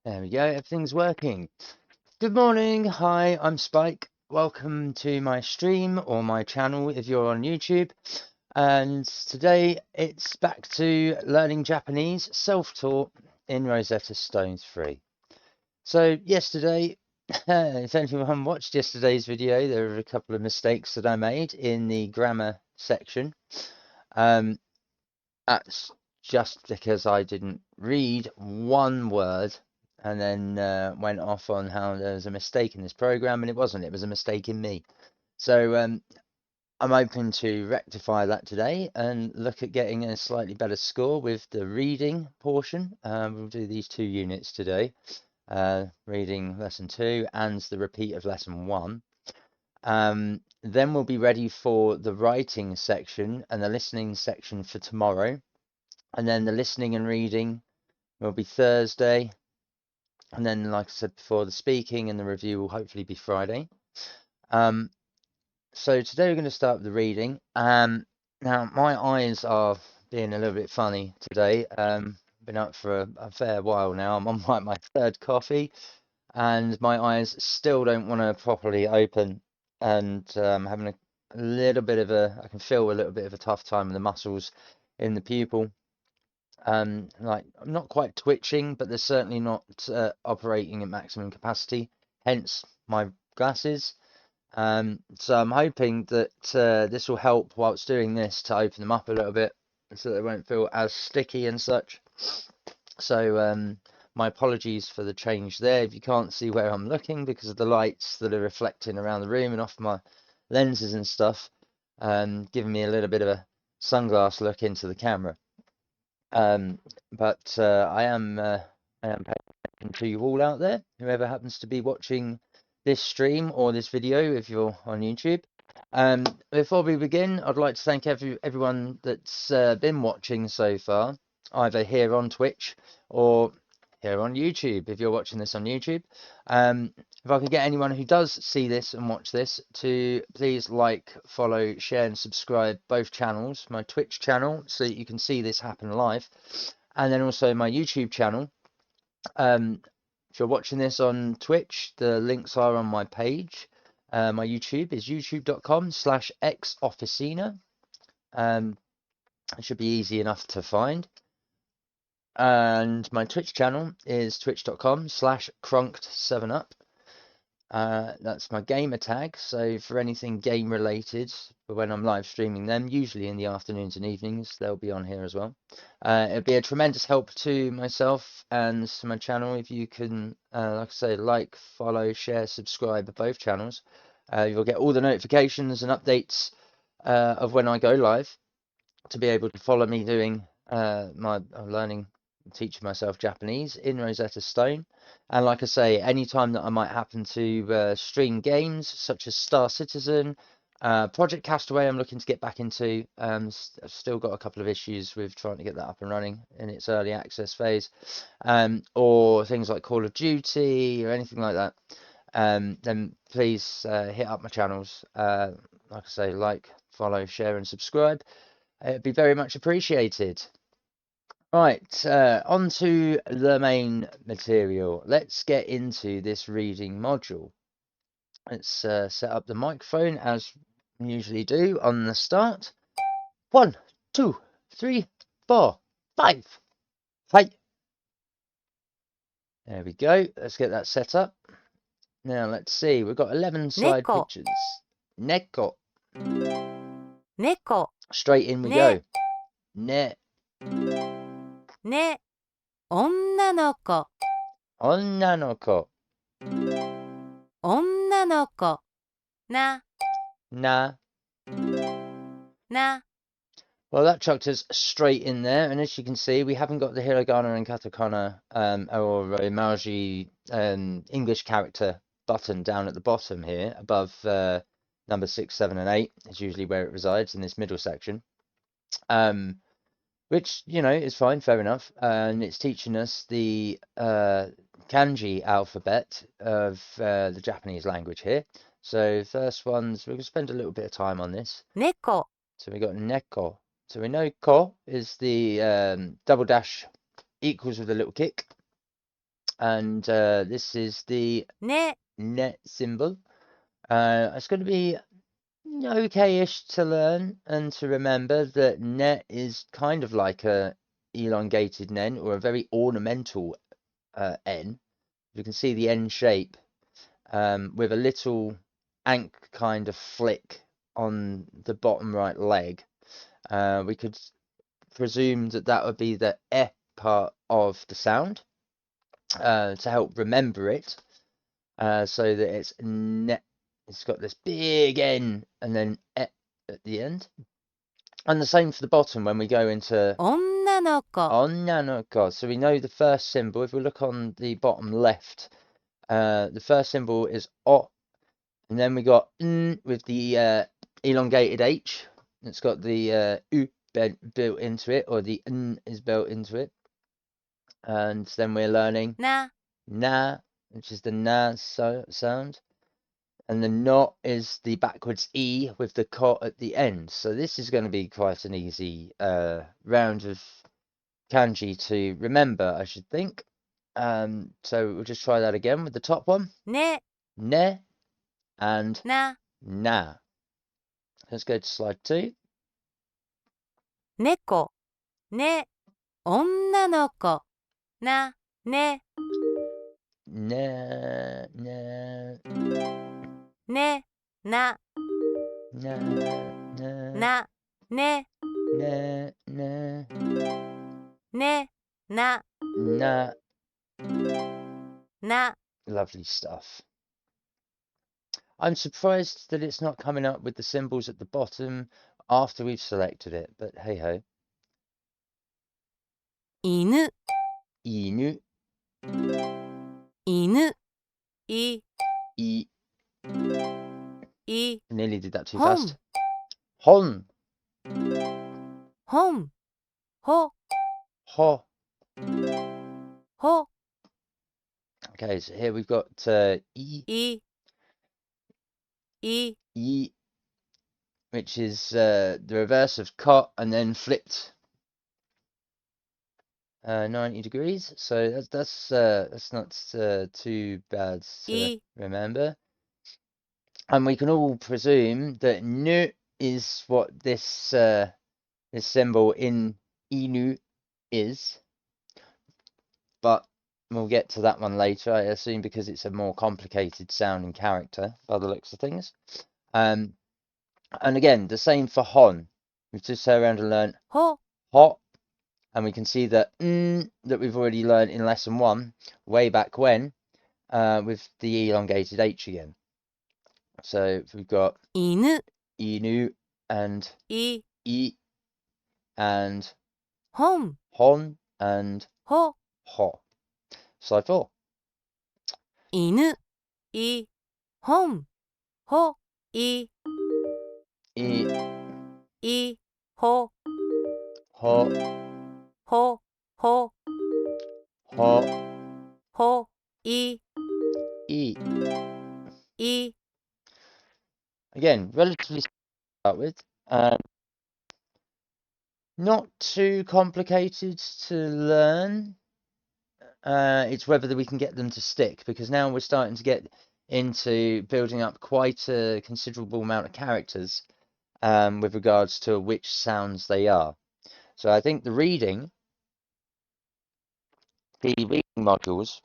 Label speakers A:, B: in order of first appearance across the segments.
A: There we go, everything's working. Good morning, hi, I'm Spike. Welcome to my stream or my channel if you're on YouTube. And today it's back to learning Japanese self-taught in Rosetta Stone 3. So yesterday, if anyone watched yesterday's video, there were a couple of mistakes that I made in the grammar section. That's just because I didn't read one word and then went off on how there was a mistake in this program, and it wasn't. It was a mistake in me. So I'm hoping to rectify that today and look at getting a slightly better score with the reading portion. We'll do these 2 units today, reading lesson 2 and the repeat of lesson 1. Then we'll be ready for the writing section and the listening section for tomorrow. And then the listening and reading will be Thursday. And then, like I said before, the speaking and the review will hopefully be Friday. So today we're going to start with the reading. Now, my eyes are being a little bit funny today. Been up for a fair while now. I'm on my 3rd coffee, and my eyes still don't want to properly open. And having a little bit of I can feel a little bit of a tough time with the muscles in the pupil. Like I'm not quite twitching, but they're certainly not operating at maximum capacity, hence my glasses. So I'm hoping that this will help whilst doing this to open them up a little bit so they won't feel as sticky and such. So my apologies for the change there if you can't see where I'm looking because of the lights that are reflecting around the room and off my lenses and stuff, giving me a little bit of a sunglass look into the camera. But I am paying attention to you all out there, whoever happens to be watching this stream or this video if you're on YouTube. Before we begin, I'd like to thank everyone that's been watching so far, either here on Twitch or here on YouTube, if you're watching this on YouTube. If I could get anyone who does see this and watch this to please like, follow, share and subscribe both channels, my Twitch channel, so that you can see this happen live, and then also my YouTube channel. If you're watching this on Twitch, the links are on my page. My YouTube is youtube.com/xofficina. It should be easy enough to find. And my Twitch channel is twitch.com/crunked7up. That's my gamer tag, so for anything game related, when I'm live streaming them, usually in the afternoons and evenings, they'll be on here as well. It'd be a tremendous help to myself and to my channel if you can, like I say, like, follow, share, subscribe to both channels. You'll get all the notifications and updates of when I go live to be able to follow me doing my learning, teaching myself Japanese in Rosetta Stone. And like I say, anytime that I might happen to stream games such as Star Citizen, Project Castaway, I'm looking to get back into. I've still got a couple of issues with trying to get that up and running in its early access phase, or things like Call of Duty or anything like that. Then please hit up my channels. Like I say, like, follow, share, and subscribe. It'd be very much appreciated. Right, on to the main material. Let's get into this reading module. Let's set up the microphone as we usually do on the start. 1, 2, 3, 4, 5. Hi. There we go. Let's get that set up. Now let's see. We've got 11 slide pictures. Neko.
B: Neko.
A: Straight in we go. Ne.
B: Ne. Onnanoko.
A: Onnanoko.
B: Onnanoko. Na.
A: Na.
B: Na.
A: Well, that chucked us straight in there, and as you can see, we haven't got the hiragana and katakana or emoji English character button down at the bottom here, above number 6, 7, and 8. Is usually where it resides in this middle section, which, you know, is fine, fair enough, and it's teaching us the kanji alphabet of the Japanese language here. So first ones, we're going to spend a little bit of time on this.
B: Neko.
A: So we got neko. So we know ko is the double dash equals with a little kick. And this is the
B: ね、
A: net symbol. It's going to be okay-ish to learn and to remember that net is kind of like a elongated nen or a very ornamental N. You can see the N shape with a little ankh kind of flick on the bottom right leg. We could presume that that would be the E part of the sound to help remember it, so that it's net. It's got this big N and then E at the end. And the same for the bottom when we go into
B: 女の子、
A: onnanoko. So we know the first symbol. If we look on the bottom left, the first symbol is O, and then we got N with the elongated H. It's got the U built into it, or the N is built into it. And then we're learning
B: な、
A: na, which is the na sound. And the no is the backwards E with the ko at the end. So this is going to be quite an easy round of kanji to remember, I should think. So we'll just try that again with the top one.
B: ね、
A: Ne and
B: な、
A: na. Let's go to slide 2.
B: 猫、ね、女の子、な、ね、
A: Ne, ne,
B: ね、な、
A: na, na,
B: な、ね、
A: ne, ne,
B: ね、な、
A: na.
B: な、
A: Lovely stuff. I'm surprised that it's not coming up with the symbols at the bottom after we've selected it, but hey ho.
B: 犬、
A: Inu,
B: 犬、い、
A: I.
B: い、
A: Nearly did that too
B: Hon.
A: fast. Hon,
B: 本、ほ、
A: ho.
B: ほ、
A: Okay, so here we've got I,
B: い、い、
A: I, which is the reverse of ko and then flipped 90 degrees. So that's not too bad to
B: い、
A: remember. And we can all presume that nu is what this this symbol in inu is, but we'll get to that one later, I assume, because it's a more complicated sounding character by the looks of things. And again, the same for hon. We've just turned around and learned
B: ほ、
A: hot, and we can see that that we've already learned in lesson 1 way back when with the elongated H again. So we've got
B: 犬、
A: inu and
B: い、
A: I and
B: 本、
A: hon and
B: ほ、
A: ho. Slide 4.
B: 犬、い、本、ほ、い、
A: I,
B: い、ほ、
A: ho,
B: ほ、ほ、
A: ho,
B: ほ、い、
A: I.
B: い、
A: Again, relatively simple to start with. Not too complicated to learn. It's whether we can get them to stick, because now we're starting to get into building up quite a considerable amount of characters with regards to which sounds they are. So I think the reading modules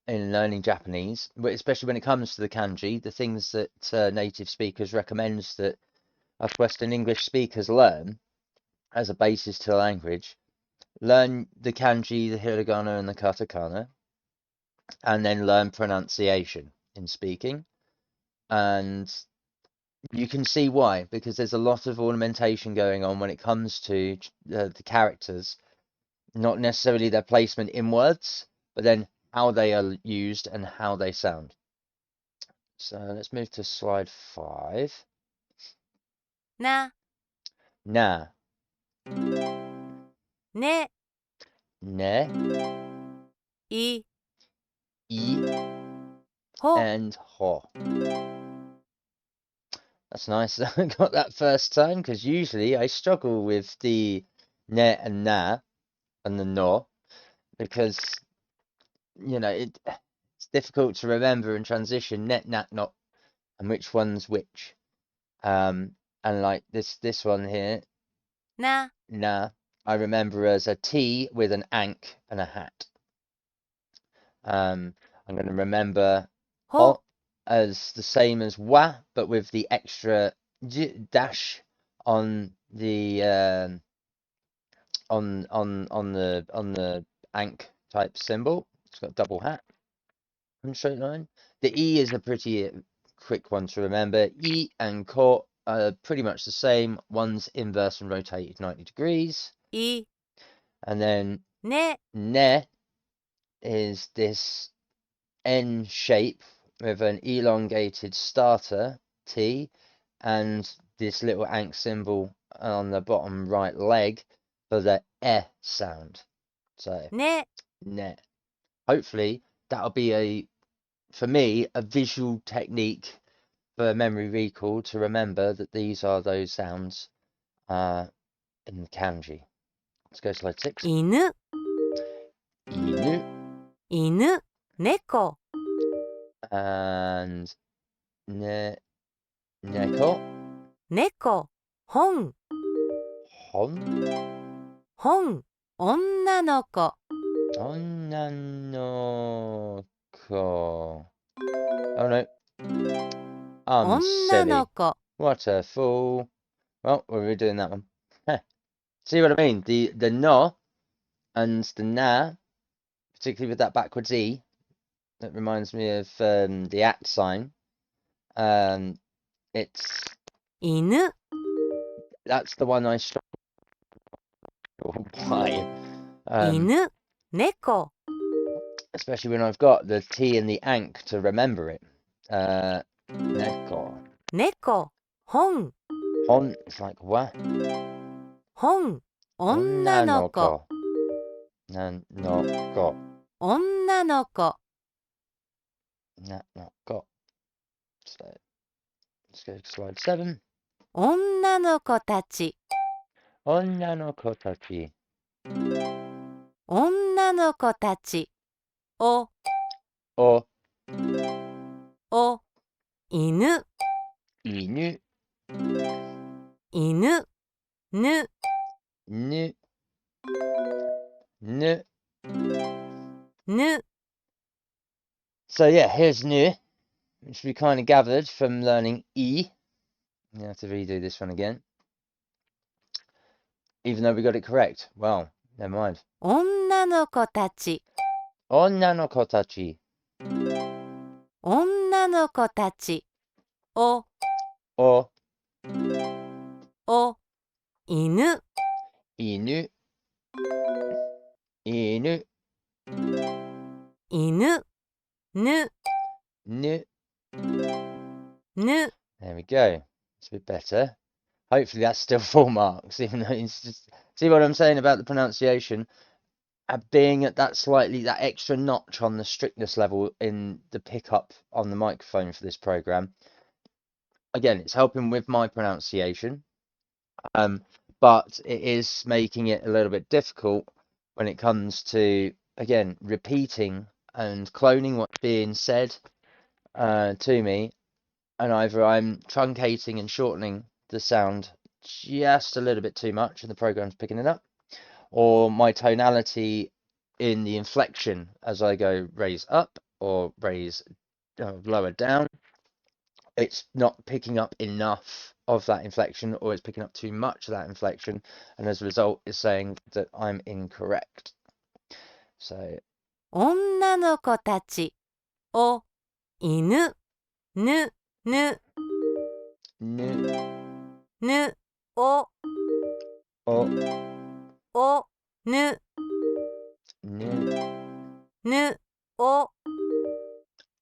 A: in learning Japanese, especially when it comes to the kanji, the things that native speakers recommend that us Western English speakers learn as a basis to the language, learn the kanji, the hiragana, and the katakana, and then learn pronunciation in speaking. And you can see why, because there's a lot of ornamentation going on when it comes to the characters, not necessarily their placement in words, but then how they are used and how they sound. So let's move to slide 5.
B: な、
A: Na,
B: ね、
A: ne,
B: い、
A: I,
B: ほ、
A: and ho. That's nice that I got that first time, because usually I struggle with the ne and na and the no, because it's difficult to remember and transition net, nat, not, and which one's which. And like this one here,
B: な、
A: nah, I remember as a T with an ank and a hat. I'm going to remember
B: ほ、
A: o as the same as wa, but with the extra dash on the on the ank type symbol. It's got double hat and straight line. The E is a pretty quick one to remember. E and ko are pretty much the same. One's inverse and rotated 90 degrees.
B: い、
A: And then
B: ね、
A: ne is this N shape with an elongated starter T and this little ank symbol on the bottom right leg for the sound. So
B: ね、
A: ne. Hopefully that'll be for me, a visual technique for memory recall to remember that these are those sounds in the kanji. Let's go to slide 6.
B: 犬、
A: Inu
B: 犬、猫、
A: and neko.
B: 猫、本、
A: Hon
B: 本、女の子、
A: onnanoko. Oh no, I'm
B: 女
A: silly.
B: の子、
A: What a fool. Well, we're redoing that one. See what I mean? The no and the na, particularly with that backwards E, that reminds me of the at sign. It's
B: 犬、
A: that's the one I struggle by,
B: 犬、猫、
A: especially when I've got the T and the ank to remember it. Neko.
B: 猫、本、
A: Hon, it's like what?
B: 本、女の子、
A: Nanoko.
B: 女の子、
A: Nanoko. So let's go to slide 7.
B: 女の子たち、
A: Onnanoko tachi.
B: 女の子たち、お、
A: O
B: お、犬、
A: inu.
B: 犬、ぬ、
A: Nu. Nu.
B: ぬ、
A: So yeah, here's nu, which we kind of gathered from learning E. You have to redo this one again. Even though we got it correct. Well, never mind.
B: 女の子たち、
A: Onnanoko tachi.
B: 女の子たち、お、
A: O
B: お、犬、
A: inu. Inu.
B: 犬、ぬ、
A: Nu.
B: ぬ、
A: There we go. It's a bit better. Hopefully that's still 4 marks, even though it's just... See what I'm saying about the pronunciation? Being at that extra notch on the strictness level in the pickup on the microphone for this program. Again, it's helping with my pronunciation, but it is making it a little bit difficult when it comes to, again, repeating and cloning what's being said to me, and either I'm truncating and shortening the sound just a little bit too much and the program's picking it up, or my tonality in the inflection as I go raise up or raise lower down, it's not picking up enough of that inflection, or it's picking up too much of that inflection, and as a result it's saying that I'm incorrect. So
B: 女の子たち、お、犬、ぬ、ぬ、
A: nu,
B: ぬ、お、
A: o,
B: お、ぬ、
A: nu,
B: ぬ、お、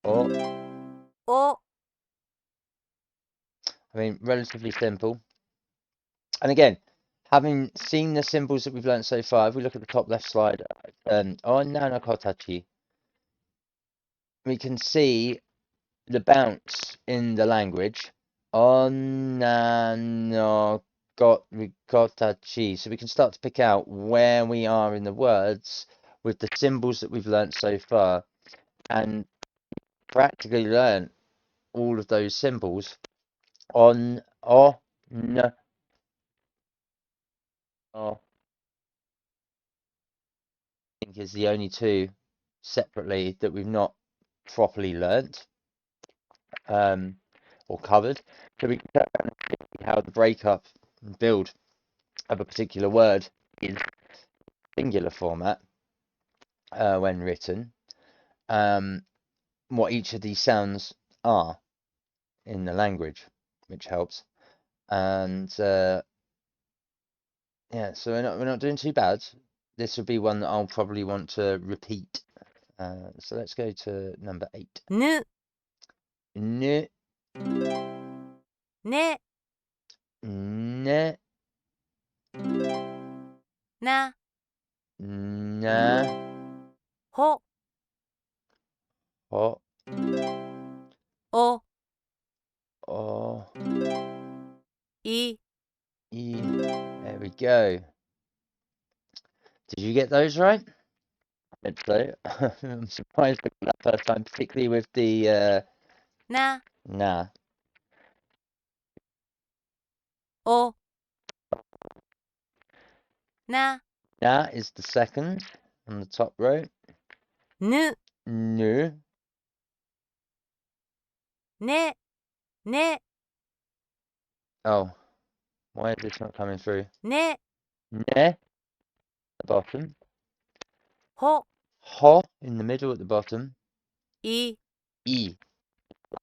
A: o.
B: お、
A: I mean, relatively simple. And again, having seen the symbols that we've learned so far, if we look at the top left slide, on Nanakotachi, we can see the bounce in the language. On Nanakotachi. So we can start to pick out where we are in the words with the symbols that we've learnt so far, and practically learn all of those symbols on, n, o. I think is the only two separately that we've not properly learnt or covered. So we can turn around and see how the breakup and build of a particular word is singular format when written. What each of these sounds are in the language, which helps. And yeah, so we're not doing too bad. This will be one that I'll probably want to repeat. So let's go to number 8.
B: ぬ、
A: N,
B: ね、
A: ne,
B: な、
A: na,
B: ほ、
A: ho,
B: お、
A: o,
B: い、
A: e. There we go. Did you get those right? I think so. I'm surprised I got that first time, particularly with the
B: な、
A: na.
B: お、な、
A: Na is the second on the top row.
B: ぬ、
A: Nu,
B: ね、ね、
A: oh, why is this not coming through?
B: ね、
A: Ne, the bottom.
B: ほ、
A: Ho in the middle at the bottom.
B: い、
A: E on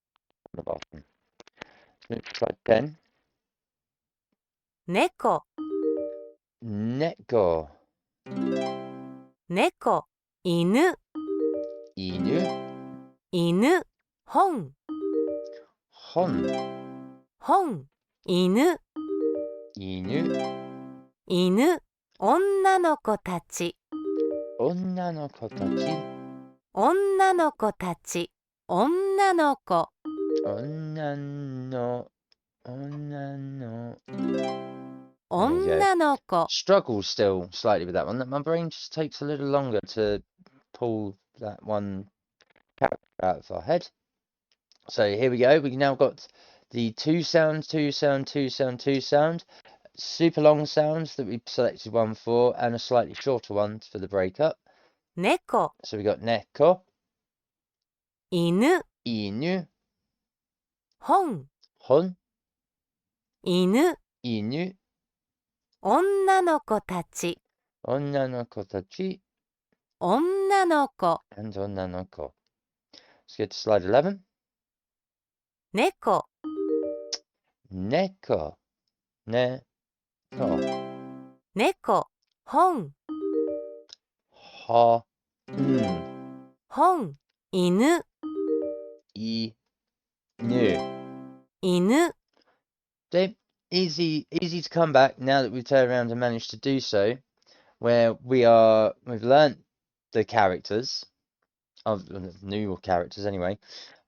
A: the bottom. Move to slide 10.
B: 猫、
A: Neko,
B: 猫、犬、
A: inu,
B: 犬、本、
A: hon,
B: 本、犬、
A: inu,
B: 犬、女の子たち、
A: onna no kotachi,
B: 女の子たち、女の子、
A: onna no, onna no.
B: 女の子、
A: Struggle still slightly with that one. My brain just takes a little longer to pull that one character out of our head. So here we go. We've now got the two sound, two sound, two sound, two sound, super long sounds that we've selected one for, and a slightly shorter one for the breakup.
B: 猫、
A: So we got neko,
B: 犬、
A: inu,
B: 本、
A: hon,
B: 犬、
A: inu,
B: 女の子たち、
A: onna no kotachi,
B: 女の子、
A: and onna no ko. Let's go to slide 11.
B: 猫、
A: Neko, neko,
B: 猫、本、
A: ha,
B: 本、犬、
A: inu.
B: 犬、
A: So easy to come back now that we've turned around and managed to do so, where we've learnt the characters of new characters anyway,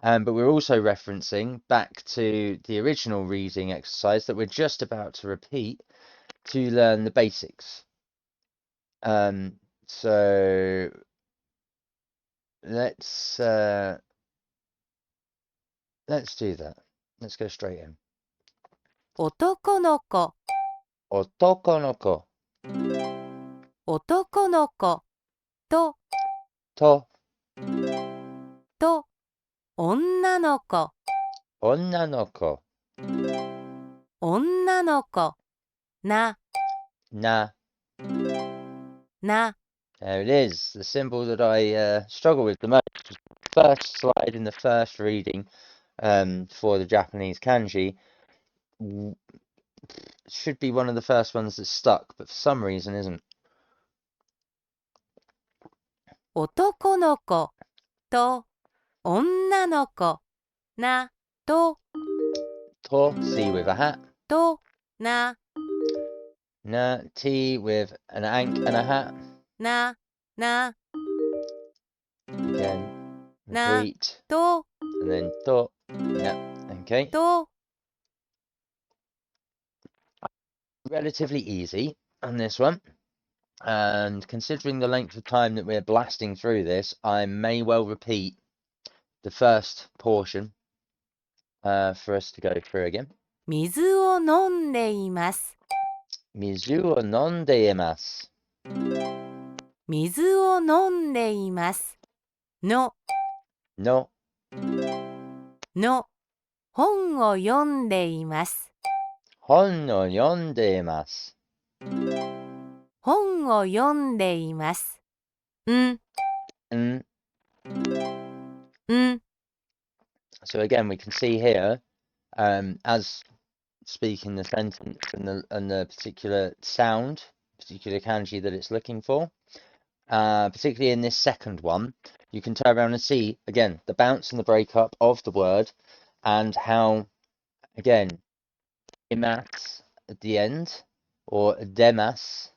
A: but we're also referencing back to the original reading exercise that we're just about to repeat to learn the basics. So let's do that. Let's go straight in.
B: 男の子、
A: Otoko no ko,
B: 男の子、と、
A: to,
B: と、女の子、
A: onna no ko,
B: 女の子、な、
A: na.
B: な、
A: There it is, the symbol that I struggle with the most. First slide in the first reading for the Japanese kanji should be one of the first ones that's stuck, but for some reason isn't.
B: 男の子、と、女の子、な、と、
A: To, C with a hat.
B: と、な、
A: Na, T with an ankh and a hat.
B: な、な、
A: Again,
B: Na.
A: repeat.
B: と、
A: And then to. Yep, okay.
B: と、
A: Relatively easy on this one. And considering the length of time that we're blasting through this, I may well repeat the first portion for us to go through again.
B: 水を飲んでいます。
A: 水を飲んでいます。
B: 水を飲んでいます。の本を読んでいます。
A: 本を読んでいます。
B: 本を読んでいます。
A: So again, we can see here, as speaking the sentence and the particular sound, particular kanji that it's looking for, particularly in this second one, you can turn around and see, again, the bounce and the breakup of the word and how, again, imas at the end or demas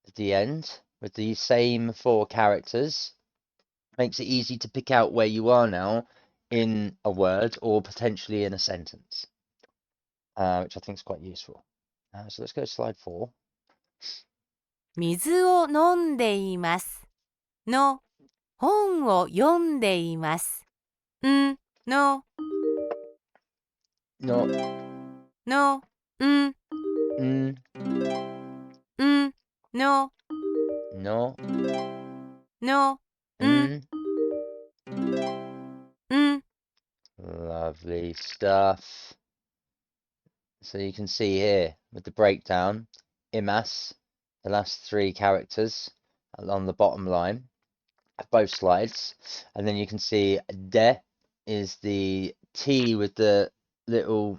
A: at the end with the same 4 characters makes it easy to pick out where you are now in a word or potentially in a sentence, which I think is quite useful. So let's go to slide 4.
B: 水を飲んでいます。の本を読んでいます。ののの
A: Lovely stuff. So you can see here with the breakdown, imas, the last 3 characters along the bottom line of both slides, and then you can see de is the T with the little,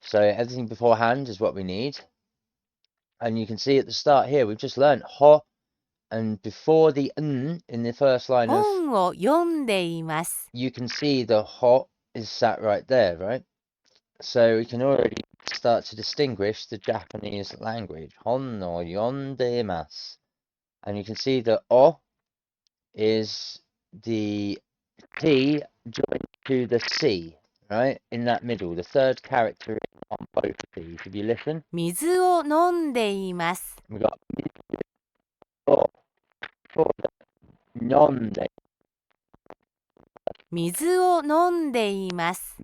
A: so everything beforehand is what we need. And you can see at the start here, we've just learned ho, and before the in the first line of,
B: 本を読んでいます。
A: you can see the ho is sat right there, right? So we can already start to distinguish the Japanese language. Hon no yondemasu. And you can see the o is the T joined to the C, right? In that middle, the third character on both of these. If you listen,
B: 水を飲んでいます。
A: we've got o for the non-de.
B: 水を飲んでいます。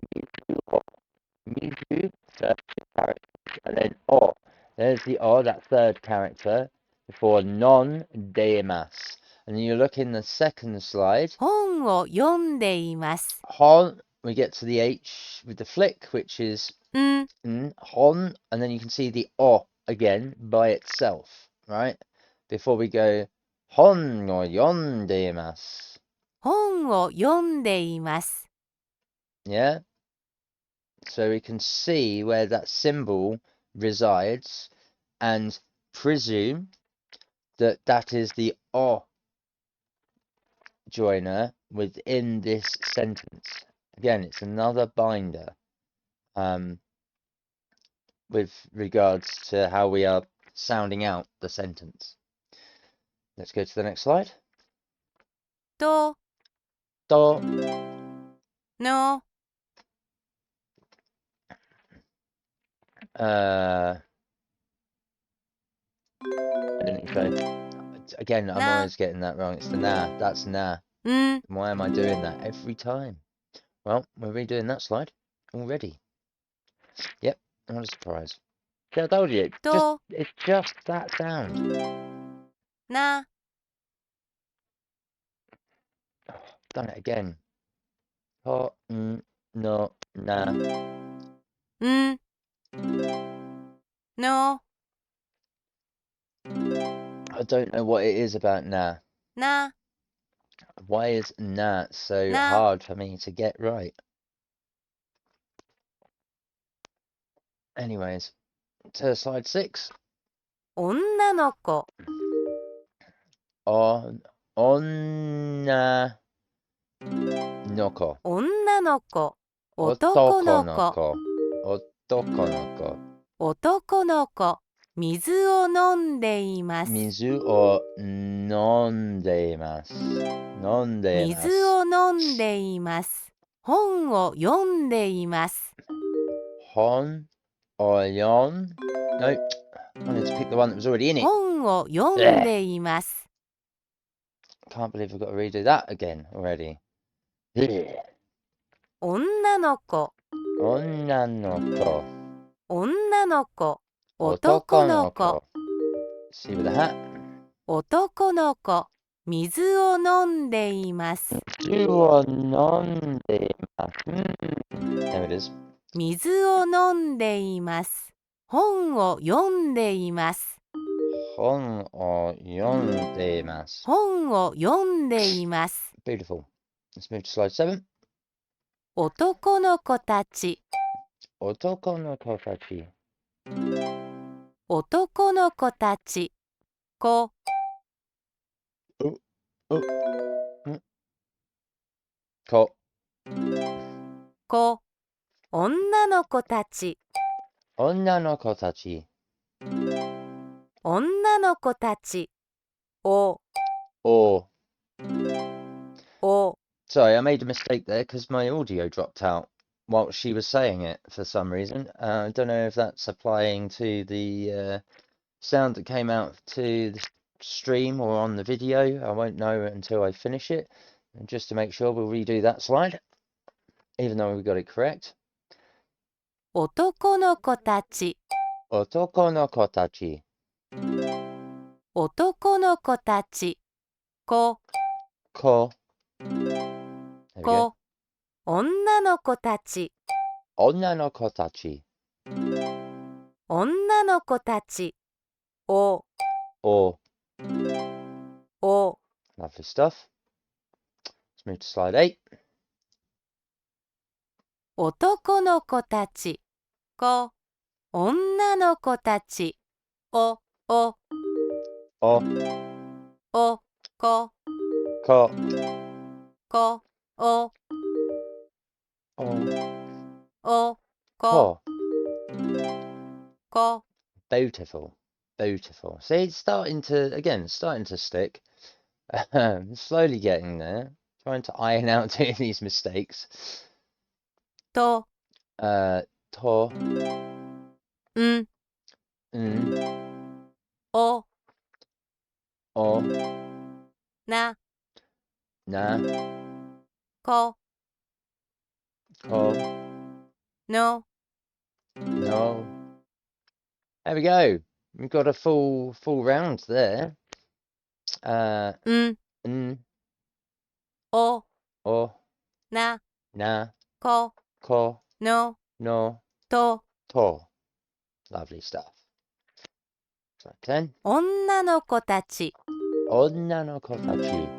A: Mizu, third character, and then o. There's the o, that third character, before non-deimas. And then you look in the second slide.
B: 本を読んでいます。
A: Hon, we get to the H with the flick, which is hon, and then you can see the o again by itself, right? Before we go, hon no yondeimasu.
B: 本を読んでいます。
A: Yeah? So we can see where that symbol resides and presume that that is the o joiner within this sentence. Again, it's another binder with regards to how we are sounding out the sentence. Let's go to the next slide.
B: と
A: Do.
B: の
A: I don't think so. Again, I'm
B: Na.
A: always getting that wrong. It's the na. That's na. Why am I doing that every time? Well, we're redoing that slide already. Yep, what a surprise. See, I told you, it's just that sound.
B: な
A: Done it again. Ho, no, na.
B: の
A: I don't know what it is about na.
B: な
A: Why is na so
B: Na.
A: hard for me to get right? Anyways, to slide 6.
B: 女の子
A: Onna noko.
B: 女の子男の子
A: Otoko noko.
B: 男の子水を飲んでいます。
A: Mizu o nondeimasu.
B: 水を飲んでいます。本を読んでいます。
A: Hon o yon. No. I wanted to pick the one that was already in it.
B: 本を読んでいます。
A: Can't believe I've got to redo that again already. Bleh.
B: 女の子、
A: 女の子。
B: 女の子、男
A: 男
B: の子、
A: の子。See with the hat.
B: 男の子、水を飲んでいます。
A: 水を飲んでいます。There it is.
B: 水を飲んでいます。本を読んでいます。
A: 本を読んでいます。
B: 本を読んでいます。
A: Beautiful. Let's move to slide 7.
B: 男の子たち、
A: 男の子たち。
B: 男の子たち、子、
A: 子。
B: 子、女の子たち、
A: 女の子たち。
B: 女の子たち、お、
A: お。
B: お、
A: Sorry, I made a mistake there because my audio dropped out while she was saying it for some reason. I don't know if that's applying to the sound that came out to the stream or on the video. I won't know until I finish it. And just to make sure, we'll redo that slide, even though we got it correct.
B: 男の子たち、
A: 男の子たち。
B: 男の子たち、子、
A: 子。There we go.
B: 子、女の子たち、
A: 女の子たち。
B: 女の子たち、お、
A: お。
B: お、
A: Lovely stuff. Let's move to slide 8.
B: 男の子たち、子、女の子たち、お、お、
A: お。
B: お、こ、
A: こ。
B: こ、お、
A: お。
B: お、こ、
A: こ。
B: こ、
A: Beautiful. Beautiful. See, it's starting to stick. Slowly getting there. Trying to iron out doing these mistakes.
B: と、
A: と。
B: ん、お、
A: お。
B: な、
A: な。
B: こ、
A: こ。
B: の、
A: No. There we go. We've got a full round there.
B: ん、お、
A: お。
B: な、
A: な。
B: こ、
A: こ。
B: の、
A: の。
B: と、
A: と. Lovely stuff. Slide 10.
B: 女の子たち、
A: 女の子たち。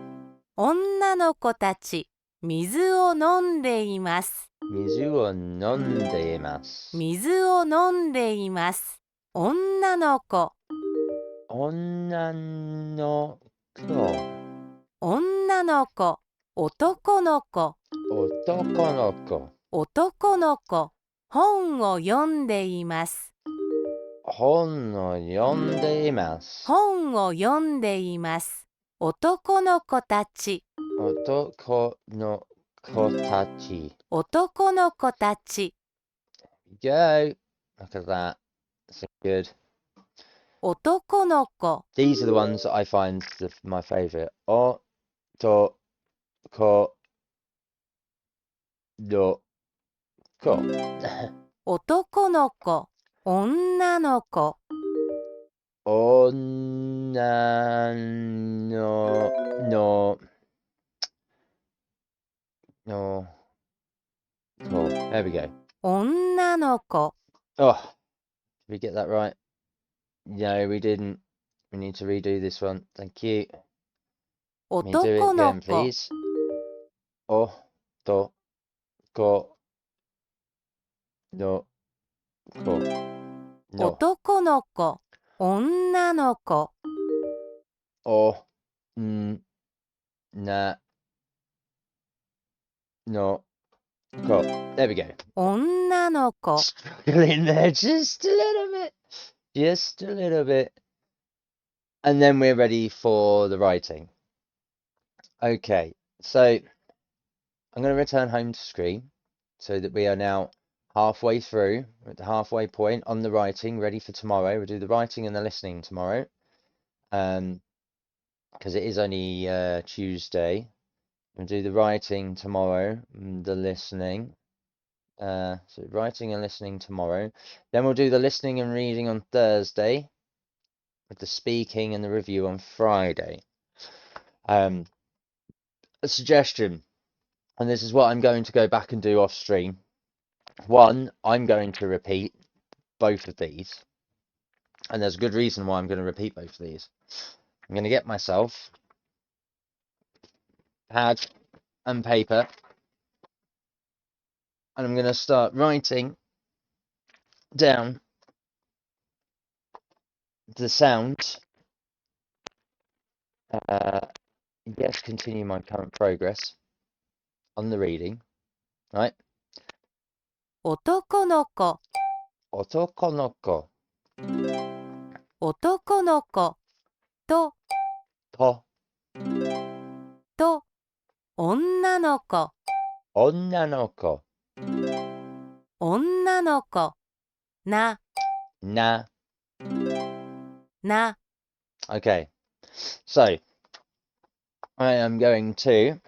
B: 女の子たち、水を飲んでいます。
A: 水を飲んでいます。
B: 水を飲んでいます。女の子、
A: 女の子。
B: 女の子、男の子、
A: 男の子。
B: 男の子、本を読んでいます。
A: 本を読んでいます。
B: 本を読んでいます。男の子たち、
A: 男の子たち。
B: 男の子たち、
A: Go. Look at that. That's good.
B: 男の子、
A: These are the ones that I find my favourite. O, to, ko, do, ko.
B: 男の子、女の子、
A: 女の、no, ko. There we go.
B: 女の子、
A: Oh, did we get that right? No, we didn't. We need to redo this one. Thank you. Let me do it
B: 男の
A: again,
B: 子、
A: please. O, to, ko, do, ko. No.
B: 男の子、女の子、
A: O, na, no, ko. There we go.
B: 女の子、
A: Struggling there just a little bit. Just a little bit. And then we're ready for the writing. Okay, so I'm going to return home to screen so that we are now halfway through, at the halfway point on the writing, ready for tomorrow. We'll do the writing and the listening tomorrow. Because it is only Tuesday. We'll do the writing tomorrow, the listening. So writing and listening tomorrow. Then we'll do the listening and reading on Thursday, with the speaking and the review on Friday. A suggestion, and this is what I'm going to go back and do off stream. One, I'm going to repeat both of these, and there's a good reason why I'm going to repeat both of these. I'm going to get myself pad and paper, and I'm going to start writing down the sounds. Yes, continue my current progress on the reading. Right?
B: 男の子、
A: 男の子
B: 男の子と
A: と
B: 女の子、
A: 女の子
B: 女の子、な。
A: Okay, so I am going to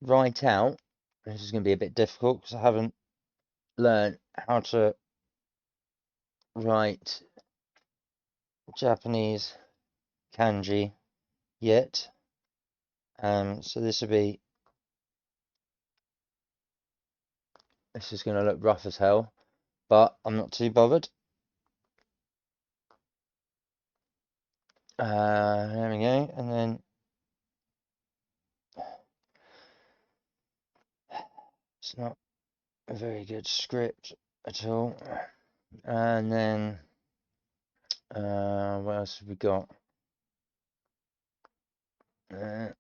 A: write out. This is going to be a bit difficult because I haven't learned how to write Japanese kanji yet. So this is going to look rough as hell, but I'm not too bothered. There we go, and then it's not a very good script at all. And then what else have we got? And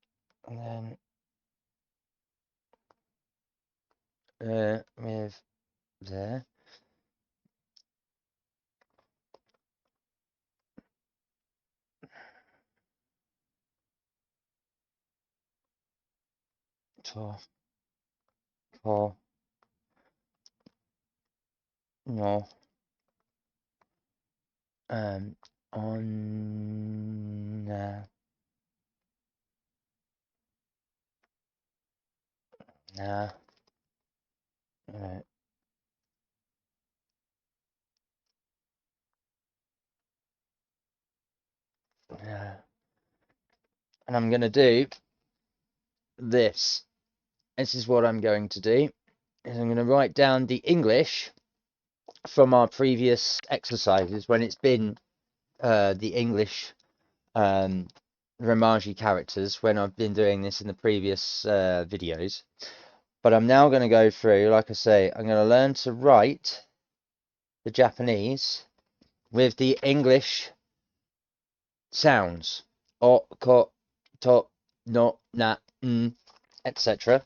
A: then with there. To no on right. And I'm going to do this. This is what I'm going to do. Is I'm going to write down the English from our previous exercises when it's been the English Romaji characters when I've been doing this in the previous videos. But I'm now going to go through, like I say, I'm going to learn to write the Japanese with the English sounds. O, ko, to, no, na, etc.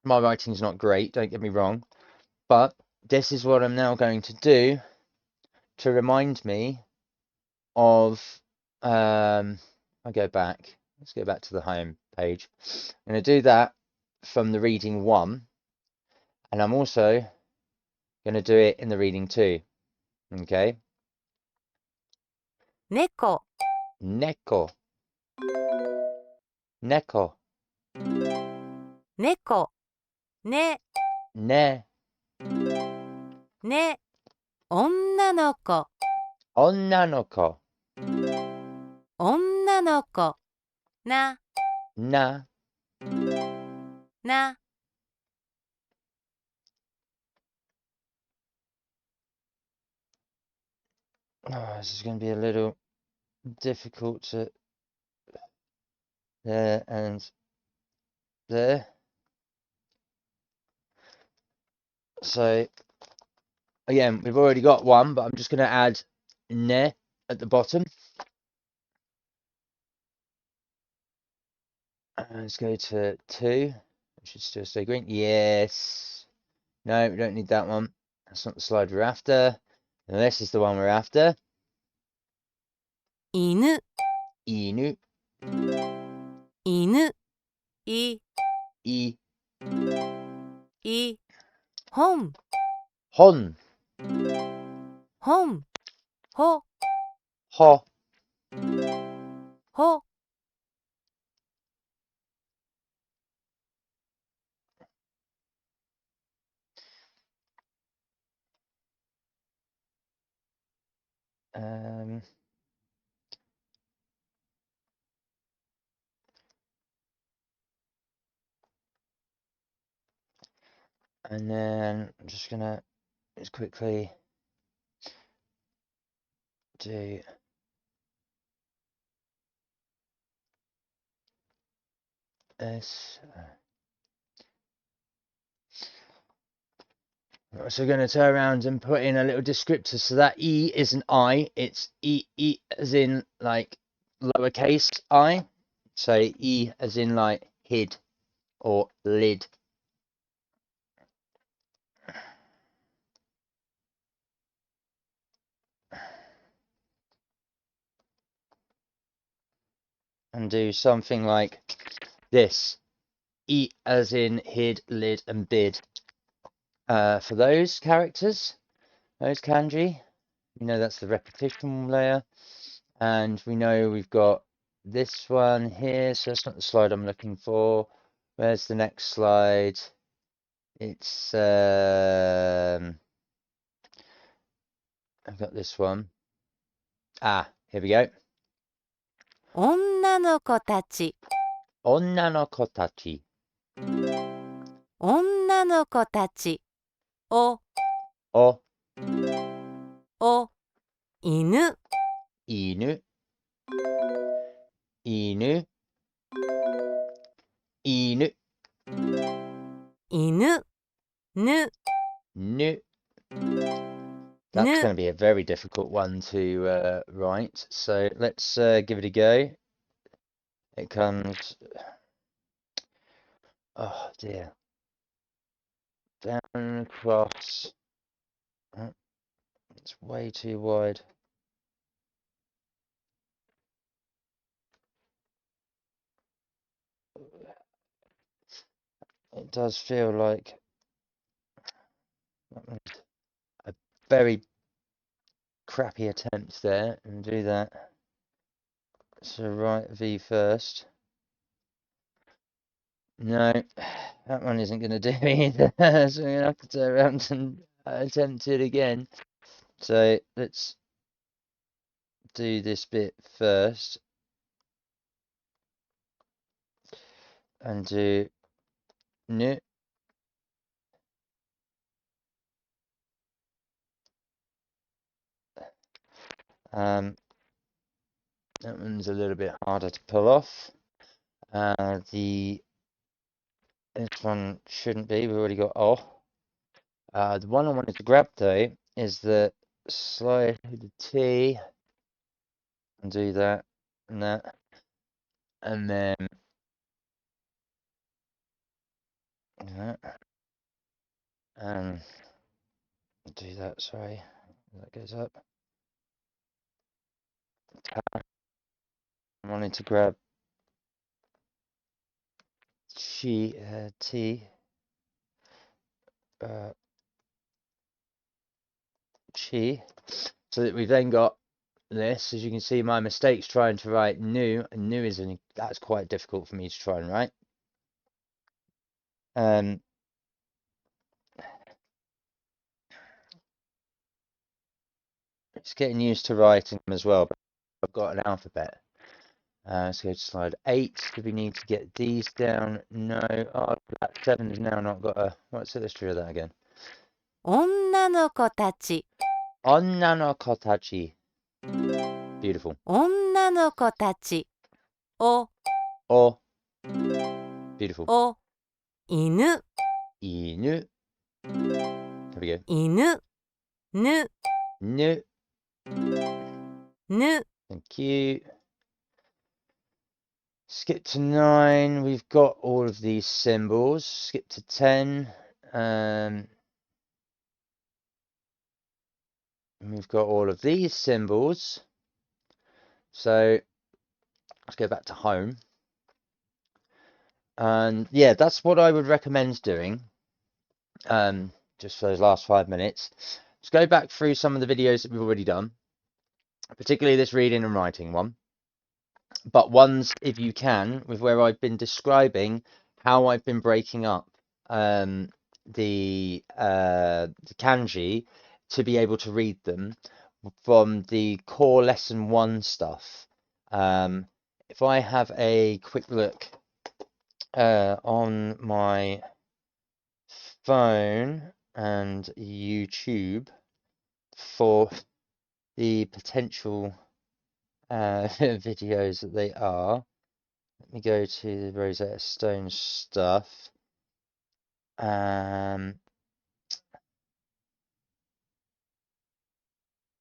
A: My writing's not great, don't get me wrong. But this is what I'm now going to do to remind me of I'll go back. Let's go back to the home page. I'm going to do that from the reading 1, and I'm also going to do it in the reading 2. Okay?
B: 猫、
A: Neko. Neko.
B: 猫、ね、
A: Ne.
B: ね、女の子、
A: Onnanoko.
B: 女の子、な、
A: Na.
B: な。
A: Oh, this is going to be a little difficult to there and there. So again, we've already got one, but I'm just going to add ne at the bottom. Let's go to 2. It should still stay green. Yes. No, we don't need that one. That's not the slide we're after. And this is the one we're after.
B: 犬、
A: Inu.
B: 犬、い、
A: I.
B: い、本、
A: Hon,
B: 本、ほ、
A: ho,
B: ほ、
A: um, and then I'm just gonna just quickly do this. So we're going to turn around and put in a little descriptor. So that E isn't I, it's E as in like lowercase I. So E as in like hid or lid. And do something like this. E as in hid, lid, and bid. For those characters, those kanji, you know that's the repetition layer. And we know we've got this one here, so that's not the slide I'm looking for. Where's the next slide? It's I've got this one. Here we go.
B: 女の子たち、
A: 女の子たち、
B: 女の子たち、お、
A: お、
B: お、犬、
A: 犬、犬、犬、
B: 犬、ぬ、
A: ぬ. That's
B: ぬ、
A: going to be a very difficult one to write. So let's give it a go. It comes. Oh dear. Down across. Oh, it's way too wide. It does feel like a very crappy attempt there, and do that. So write V first. No, that one isn't going to do either. So we're going to have to turn around and attempt it again. So let's do this bit first and do new. That one's a little bit harder to pull off. This one shouldn't be. We've already got oh. The one I wanted to grab though is the slide with the T and do that and that, and then that, and do that. Sorry, that goes up. I wanted to grab T, chi, so that we've then got this. As you can see, my mistakes trying to write new, and new is that's quite difficult for me to try and write. It's getting used to writing them as well, but I've got an alphabet. Let's go to slide 8. Do we need to get these down? No. Oh, that 7 has now not got a. Let's do that again.
B: 女の子たち、
A: Onna no kotachi. Beautiful.
B: 女の子たち、お、
A: O. Beautiful.
B: お、犬、
A: Inu. There we go.
B: 犬、ぬ、
A: Nu.
B: ぬ、
A: Thank you. Skip to 9. We've got all of these symbols. Skip to 10. We've got all of these symbols. So let's go back to home. And yeah, that's what I would recommend doing. just for those last 5 minutes. Let's go back through some of the videos that we've already done, particularly this reading and writing one, but ones, if you can, with where I've been describing how I've been breaking up the kanji to be able to read them from the core lesson 1 stuff. If I have a quick look on my phone and YouTube for the potential videos that they are. Let me go to the Rosetta Stone stuff.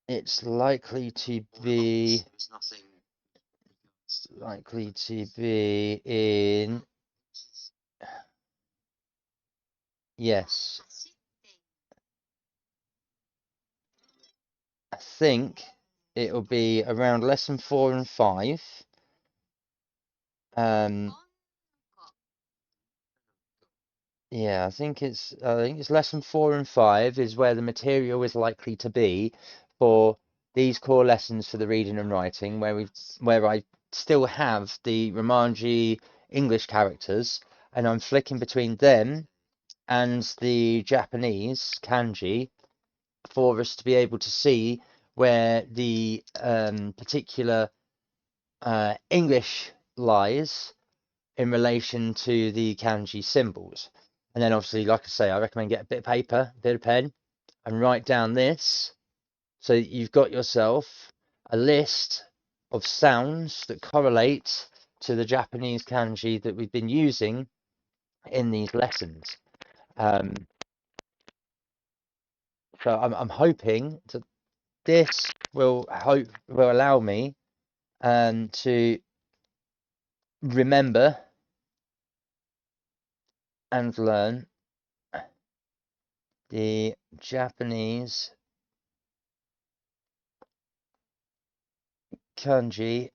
A: It's likely to be in, yes, I think it'll be around lesson 4 and 5. Yeah, I think it's lesson 4 and 5 is where the material is likely to be for these core lessons for the reading and writing, where I still have the Romanji English characters, and I'm flicking between them and the Japanese kanji for us to be able to see where the particular English lies in relation to the kanji symbols. And then obviously, like I say, I recommend get a bit of paper, a bit of pen, and write down this. So you've got yourself a list of sounds that correlate to the Japanese kanji that we've been using in these lessons. So I'm hoping that this will allow me to remember and learn the Japanese kanji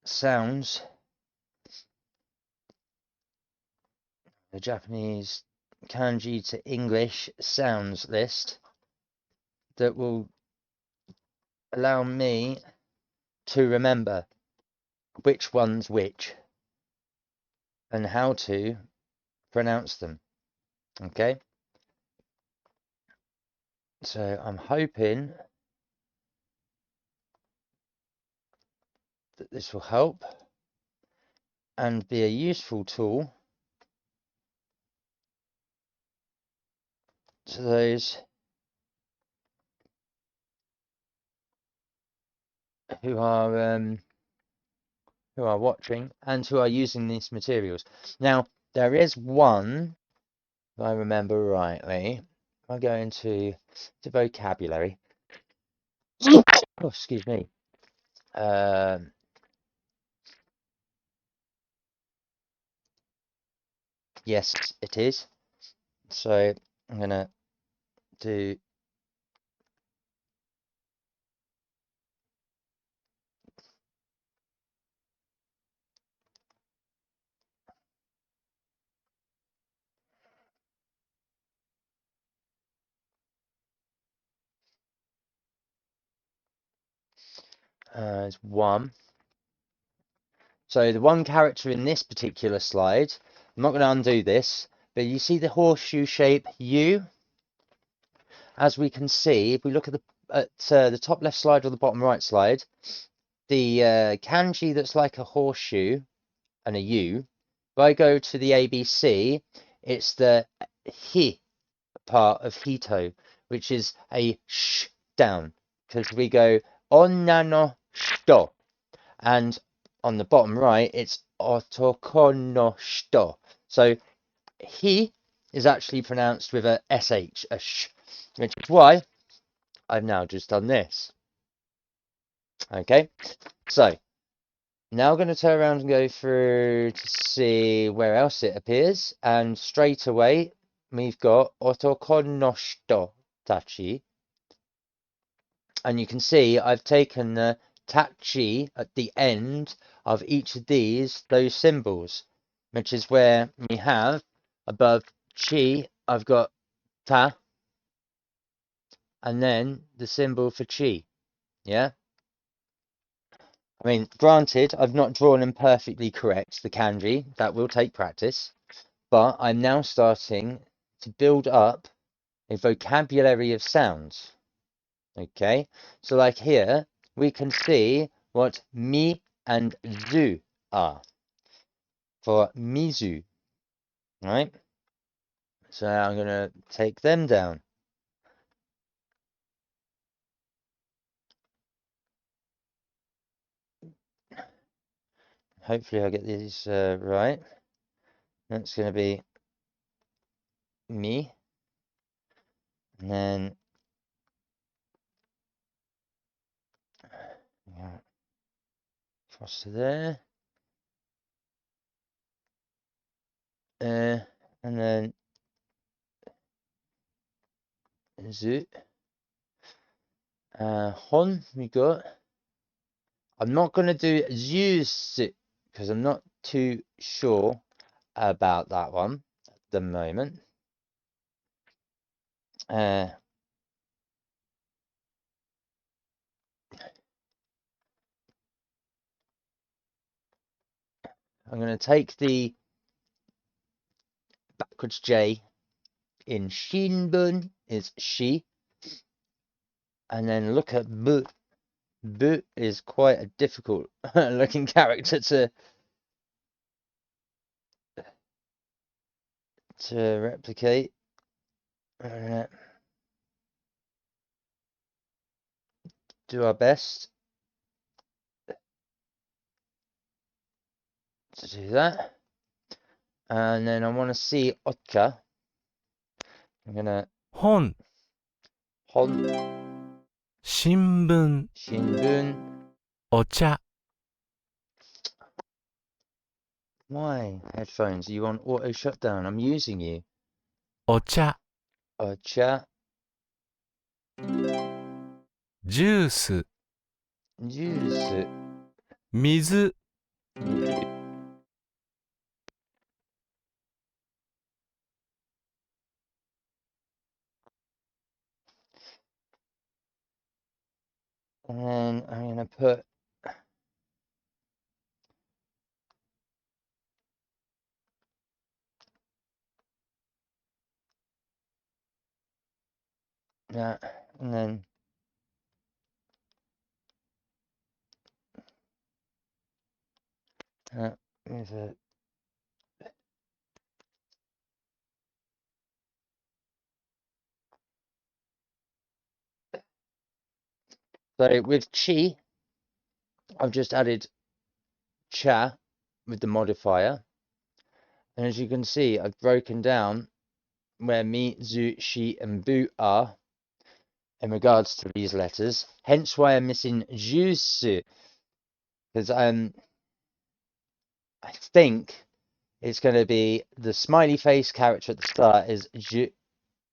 A: sounds, the Japanese kanji to English sounds list that will allow me to remember which one's which and how to pronounce them. Okay, so I'm hoping that this will help and be a useful tool to those who are watching and who are using these materials. Now, there is one, if I remember rightly, I go into the vocabulary. Oh, excuse me. Yes, it is. So I'm gonna do is one. So the one character in this particular slide, I'm not going to undo this, but you see the horseshoe shape U? As we can see, if we look at the top left slide or the bottom right slide, the kanji that's like a horseshoe and a U, if I go to the ABC, it's the hi part of hito, which is a sh down, because we go onna no shito, and on the bottom right, it's otoko no shito. So he is actually pronounced with a sh, a sh, which is why I've now just done this. Okay, so now I'm going to turn around and go through to see where else it appears, and straight away we've got otoko no shito tachi, and you can see I've taken the tachi at the end of each of those symbols, which is where we have Above chi, I've got ta, and then the symbol for chi. Yeah? I mean, granted, I've not drawn them perfectly correct, the kanji. That will take practice. But I'm now starting to build up a vocabulary of sounds. Okay? So like here, we can see what mi and zu are for mizu, right? So I'm going to take them down. Hopefully I get these right. That's going to be mi, and then across to there, and then zu. Hon we got. I'm not going to do use because I'm not too sure about that one at the moment. I'm going to take the backwards J in Shinbun is she, and then look at Bu. Bu is quite a difficult looking character to replicate. Do our best to do that. And then I want to see Ocha. I'm gonna
C: 本、
A: Hon
C: 新聞、
A: Shinbun.
C: お茶、
A: Why headphones? Are you on auto shutdown? I'm using you.
C: お茶、
A: Ocha
C: ジュース、
A: juice.
C: 水、
A: And then I'm gonna put that, and then that with a. So with chi, I've just added cha with the modifier, and as you can see, I've broken down where mi, zu, shi, and bu are in regards to these letters. Hence why I'm missing juice, because I think it's going to be the smiley face character at the start is ju,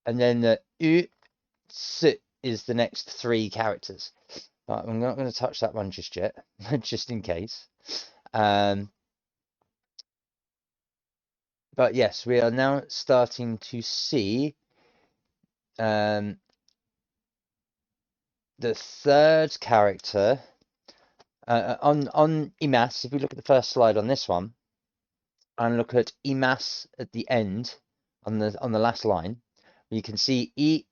A: and then the u, s is the next three characters. But I'm not going to touch that one just yet, just in case. But yes, we are now starting to see the third character on immerse. If we look at the first slide on this one and look at immerse at the end on the last line, we can see e,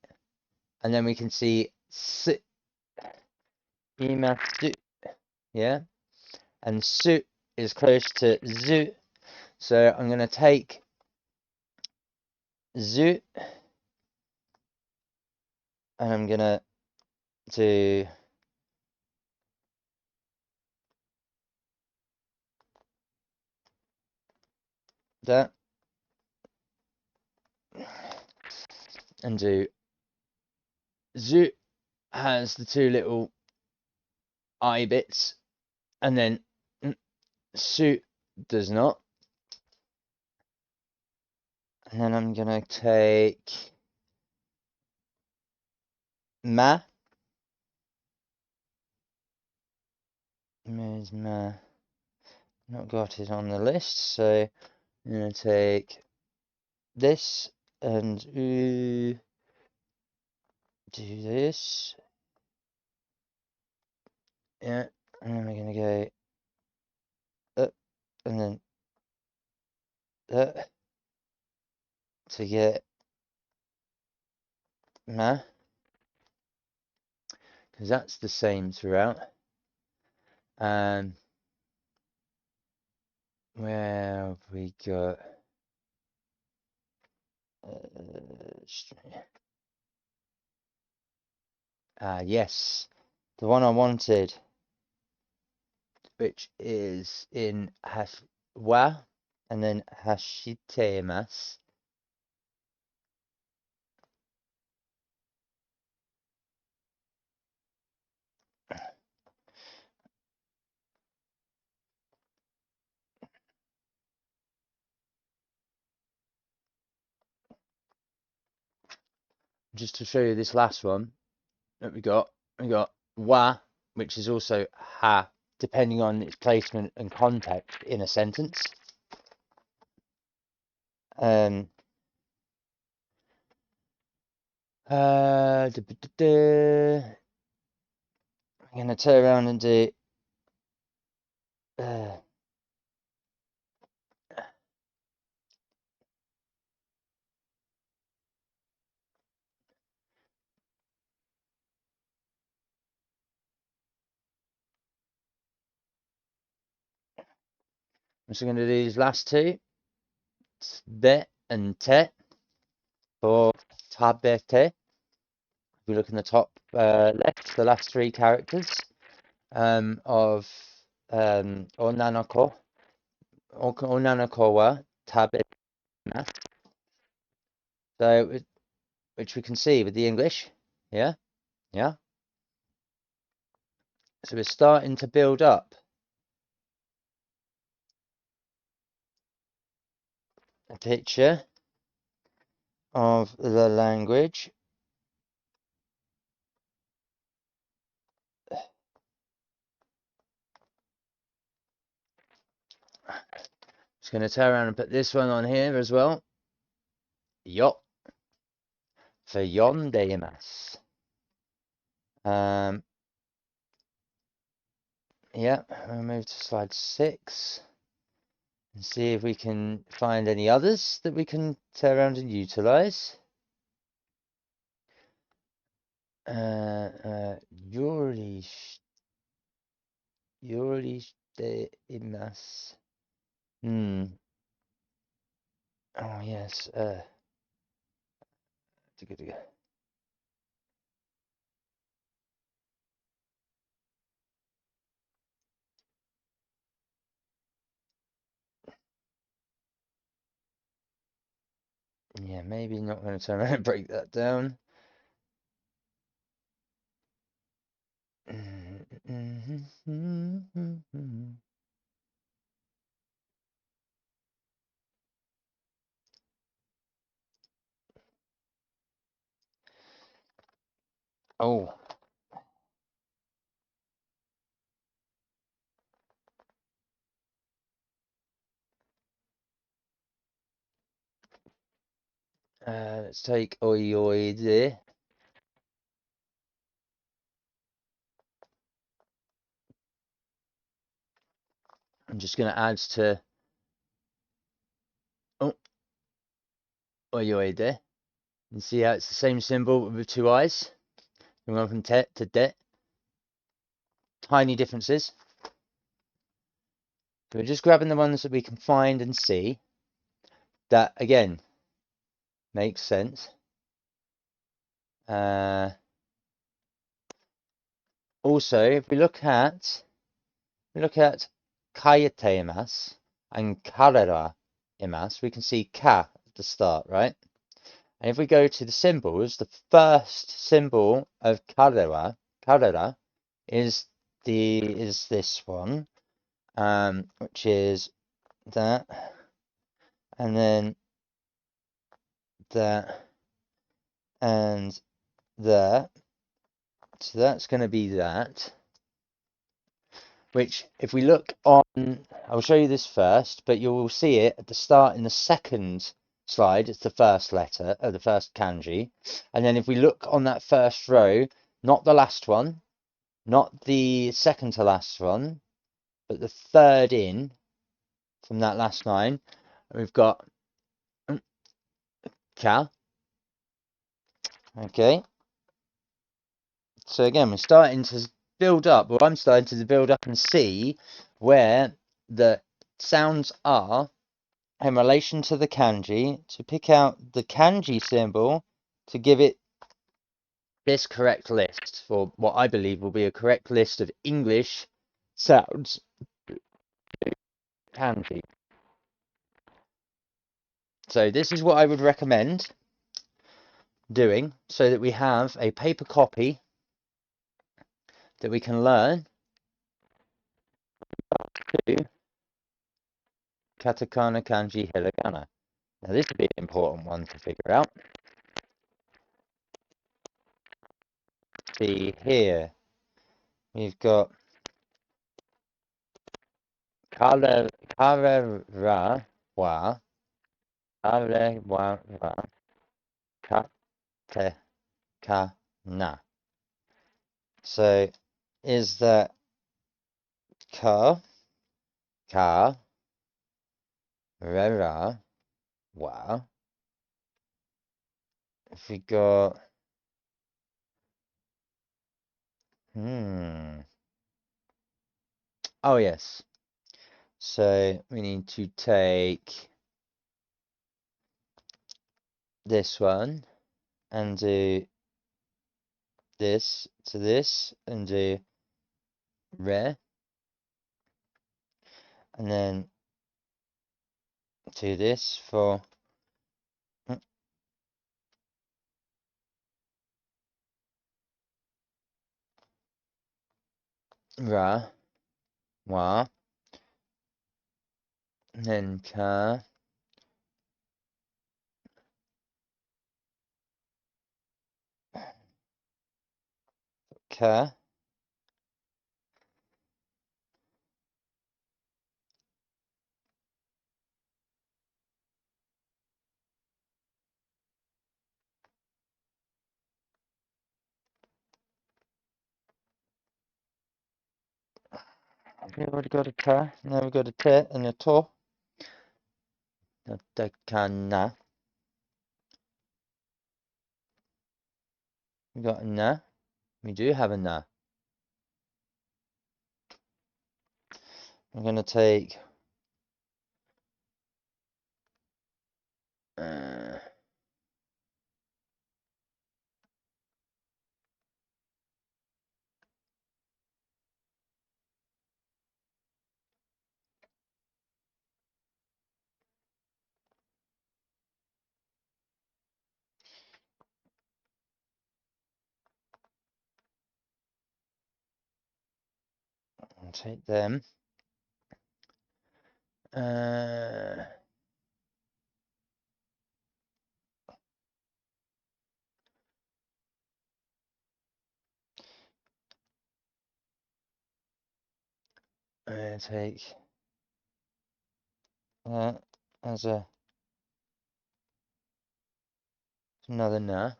A: and then we can see s, immerse, yeah, and su is close to zu. So I'm going to take zu, and I'm going to do that, and do zu has the two little eye bits, and then su does not. And then I'm going to take ma. Where's ma? Not got it on the list, so I'm going to take this and do this. Yeah, and then we're going to go up and then up to get ma, because that's the same throughout. Where have we got? Yes, the one I wanted, which is in wa and then hashitemasu. Just to show you this last one that we got wa, which is also ha, depending on its placement and context in a sentence. I'm going to turn around and do I'm just going to do these last two, de and te, for tabete. If we look in the top left, the last three characters of onanoko wa tabete. So, which we can see with the English, yeah. So we're starting to build up a picture of the language. Just going to turn around and put this one on here as well. Yo, for yondeimasu. Yeah, we'll move to slide 6 and see if we can find any others that we can turn around and utilize. Yorishiteimasu. Oh yes. Yeah, maybe not going to turn around and break that down. Oh. Let's take oi oi there. I'm just going to add to oi oi there. And see how it's the same symbol with two eyes. We're going from te to de. Tiny differences. So we're just grabbing the ones that we can find and see. That, again, makes sense. Also, if we look at kayateimasu and kareraimasu, we can see ka at the start, right? And if we go to the symbols, the first symbol of karera is this one, which is that, and then that, and that. So that's going to be that. Which, if we look on, I'll show you this first, but you will see it at the start in the second slide, it's the first letter, the first kanji. And then if we look on that first row, not the last one, not the second to last one, but the third in from that last line, we've got ka. Okay. So again, we're starting to build up, or I'm starting to build up and see where the sounds are in relation to the kanji, to pick out the kanji symbol to give it this correct list, for what I believe will be a correct list of English sounds kanji. So this is what I would recommend doing, so that we have a paper copy that we can learn to katakana, kanji, hiragana. Now this would be an important one to figure out. See here, we've got kare, ra, wa, kare, wa, ra, kate, ka, na. So is that ka, re, ra, wa. If we got, oh yes. So we need to take this one and do this to this and do re, and then do this for ra, wa, and then ka, we've already got a ka, now we've got a te and a to. The kana. We got a na. We do have a na. I'm gonna take I'll take them. I'm gonna take that as another na.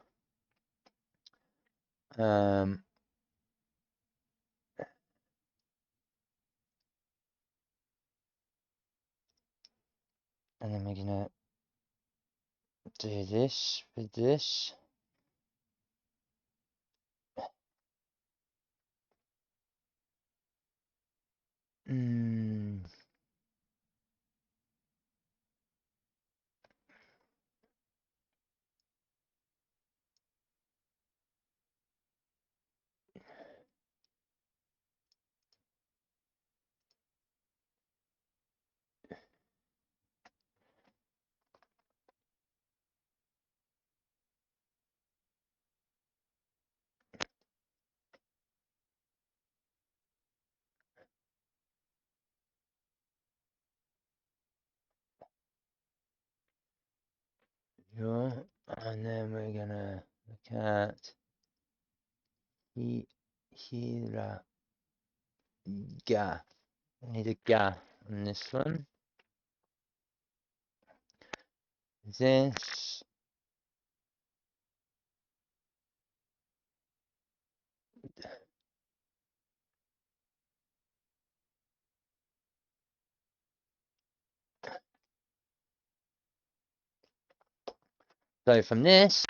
A: And then we're gonna do this with this. And then we're gonna look at hira ga. I need a ga on this one. this. So from this,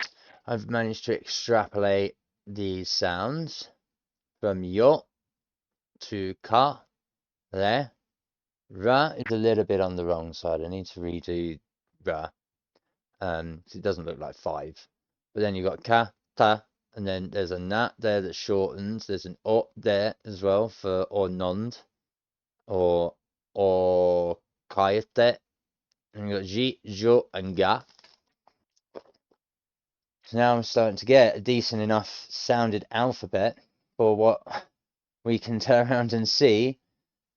A: I've managed to extrapolate these sounds from yo to ka there. Ra is a little bit on the wrong side. I need to redo ra. 'Cause it doesn't look like 5. But then you've got ka, ta, and then there's a na there that shortens. There's an o there as well for or nond or kayete. And you've got ji, jo, and ga. So now I'm starting to get a decent enough sounded alphabet for what we can turn around and see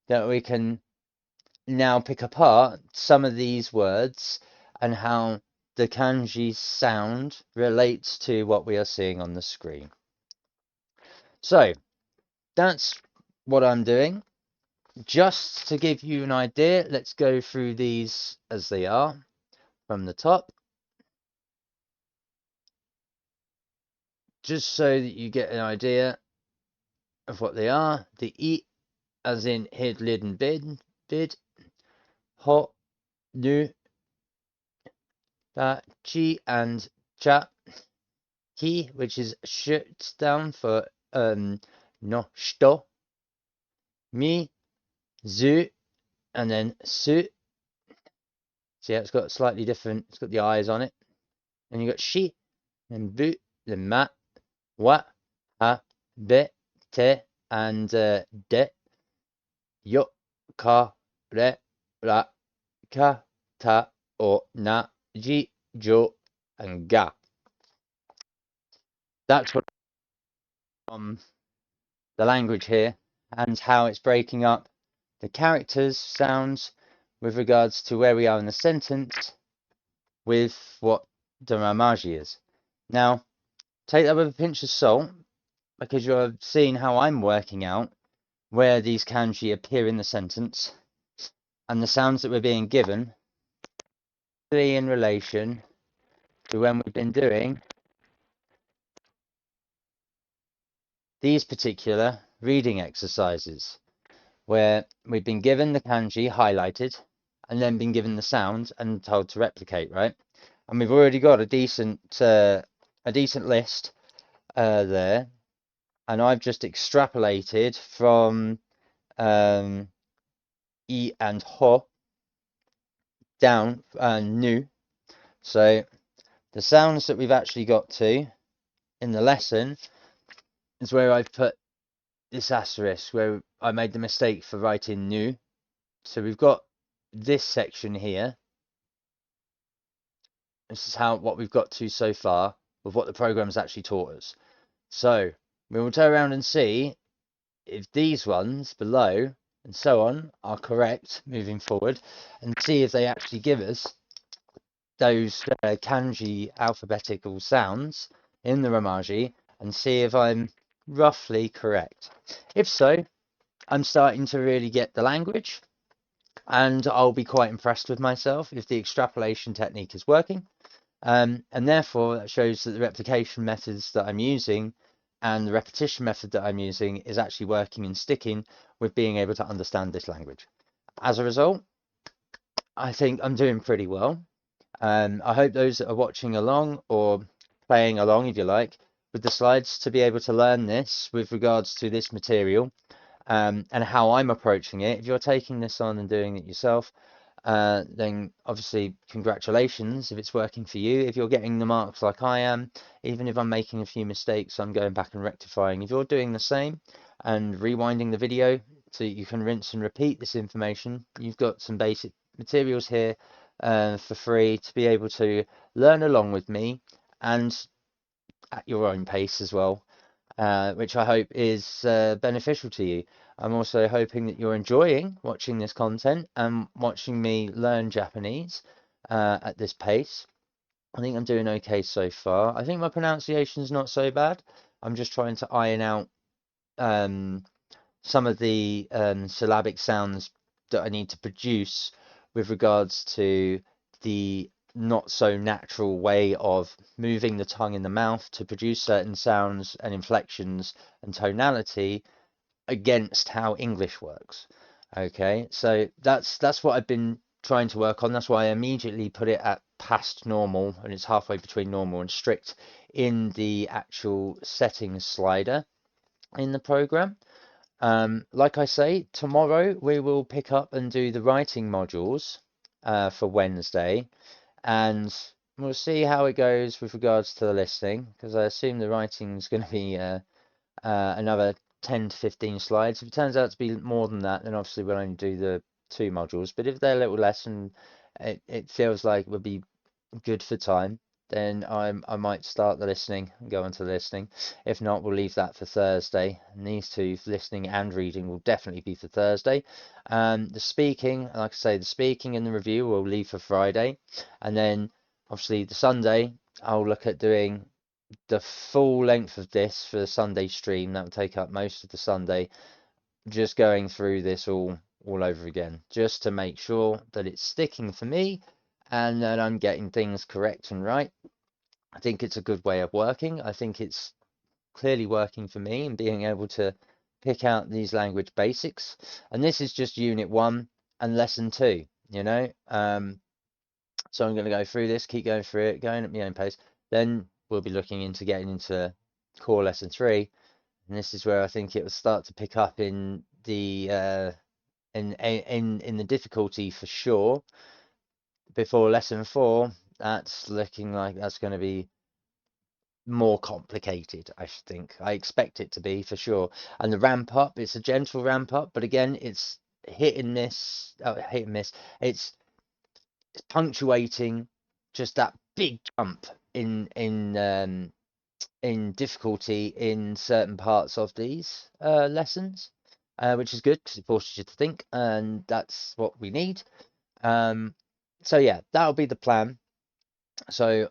A: that we can now pick apart some of these words and how the kanji sound relates to what we are seeing on the screen. So that's what I'm doing. Just to give you an idea, let's go through these as they are from the top. Just so that you get an idea of what they are. The I, as in hid, lid, and bid. Ho, nu, da, chi, and cha. Ki, which is shut down for no, shito. Mi, zu, and then su. See, it's got slightly different, it's got the eyes on it. And you got shi, then bu, then ma, wa, ha, be, te, and de. Yo, ka, re, ra, ka, ta, o, na, ji, jo, and ga. That's what the language here and how it's breaking up the characters, sounds with regards to where we are in the sentence with what the ramaji is. Now, take that with a pinch of salt because you're seeing how I'm working out where these kanji appear in the sentence and the sounds that we're being given in relation to when we've been doing these particular reading exercises, where we've been given the kanji highlighted and then been given the sound and told to replicate, right? And we've already got a decent list there, and I've just extrapolated from I and ho down nu. So the sounds that we've actually got to in the lesson is where I've put this asterisk, where I made the mistake for writing nu. So we've got this section here. This is what we've got to so far with what the program's actually taught us. So we will turn around and see if these ones below and so on are correct moving forward, and see if they actually give us those kanji alphabetical sounds in the Ramaji, and see if I'm roughly correct. If so, I'm starting to really get the language, and I'll be quite impressed with myself if the extrapolation technique is working. And therefore, that shows that the replication methods that I'm using and the repetition method that I'm using is actually working and sticking with being able to understand this language. As a result, I think I'm doing pretty well. I hope those that are watching along or playing along, if you like, with the slides to be able to learn this with regards to this material and how I'm approaching it. If you're taking this on and doing it yourself, then obviously congratulations if it's working for you. If you're getting the marks like I am, even if I'm making a few mistakes, I'm going back and rectifying. If you're doing the same and rewinding the video so you can rinse and repeat this information, you've got some basic materials here for free to be able to learn along with me and at your own pace as well, which I hope is beneficial to you. I'm also hoping that you're enjoying watching this content and watching me learn Japanese at this pace. I think I'm doing okay so far. I think my pronunciation is not so bad. I'm just trying to iron out some of the syllabic sounds that I need to produce with regards to the not so natural way of moving the tongue in the mouth to produce certain sounds and inflections and tonality against how English works. Okay, so that's what I've been trying to work on. That's why I immediately put it at past normal, and it's halfway between normal and strict in the actual settings slider in the program. Like I say, tomorrow we will pick up and do the writing modules for Wednesday, and we'll see how it goes with regards to the listening, because I assume the writing is going to be another 10 to 15 slides. If it turns out to be more than that, then obviously we'll only do the 2 modules. But if they're a little less and it feels like it would be good for time, then I might start the listening and go on to the listening. If not, we'll leave that for Thursday. And these two, listening and reading, will definitely be for Thursday. The speaking, like I say, the speaking and the review we'll leave for Friday. And then obviously the Sunday, I'll look at doing the full length of this for the Sunday stream. That will take up most of the Sunday, just going through this all over again, just to make sure that it's sticking for me and that I'm getting things correct and right. I think it's a good way of working. I think it's clearly working for me and being able to pick out these language basics. And this is just unit 1 and lesson 2, you know. So I'm going to go through this, keep going through it, going at my own pace. Then we'll be looking into getting into core lesson 3, and this is where I think it will start to pick up in the in the difficulty for sure. Before lesson 4, that's looking like that's going to be more complicated, I think. I expect it to be for sure. And the ramp up, it's a gentle ramp up, but again, it's hit and miss. Oh, hit and miss. It's punctuating just that big jump in difficulty in certain parts of these lessons, which is good because it forces you to think, and that's what we need. So yeah, that'll be the plan. So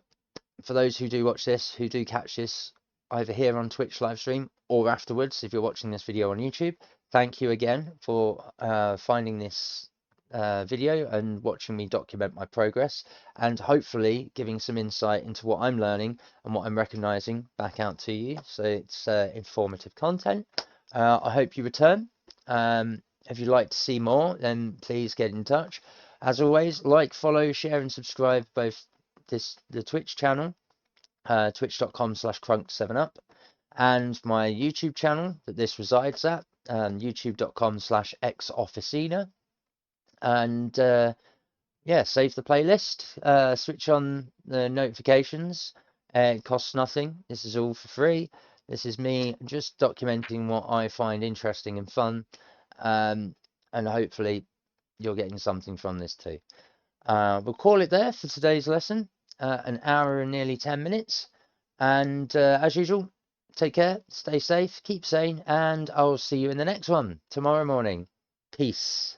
A: for those who do watch this, who do catch this either here on Twitch live stream or afterwards, if you're watching this video on YouTube, thank you again for finding this video and watching me document my progress, and hopefully giving some insight into what I'm learning and what I'm recognizing back out to you. So it's informative content. I hope you return. If you'd like to see more, then please get in touch. As always, like, follow, share, and subscribe both the Twitch channel, twitch.com/crunk7up, and my YouTube channel that this resides at, youtube.com/xofficina. And yeah, save the playlist, switch on the notifications. It costs nothing. This is all for free. This is me just documenting what I find interesting and fun, and hopefully you're getting something from this too. We'll call it there for today's lesson, an hour and nearly 10 minutes. And as usual, take care, stay safe, keep sane, and I'll see you in the next one tomorrow morning. Peace.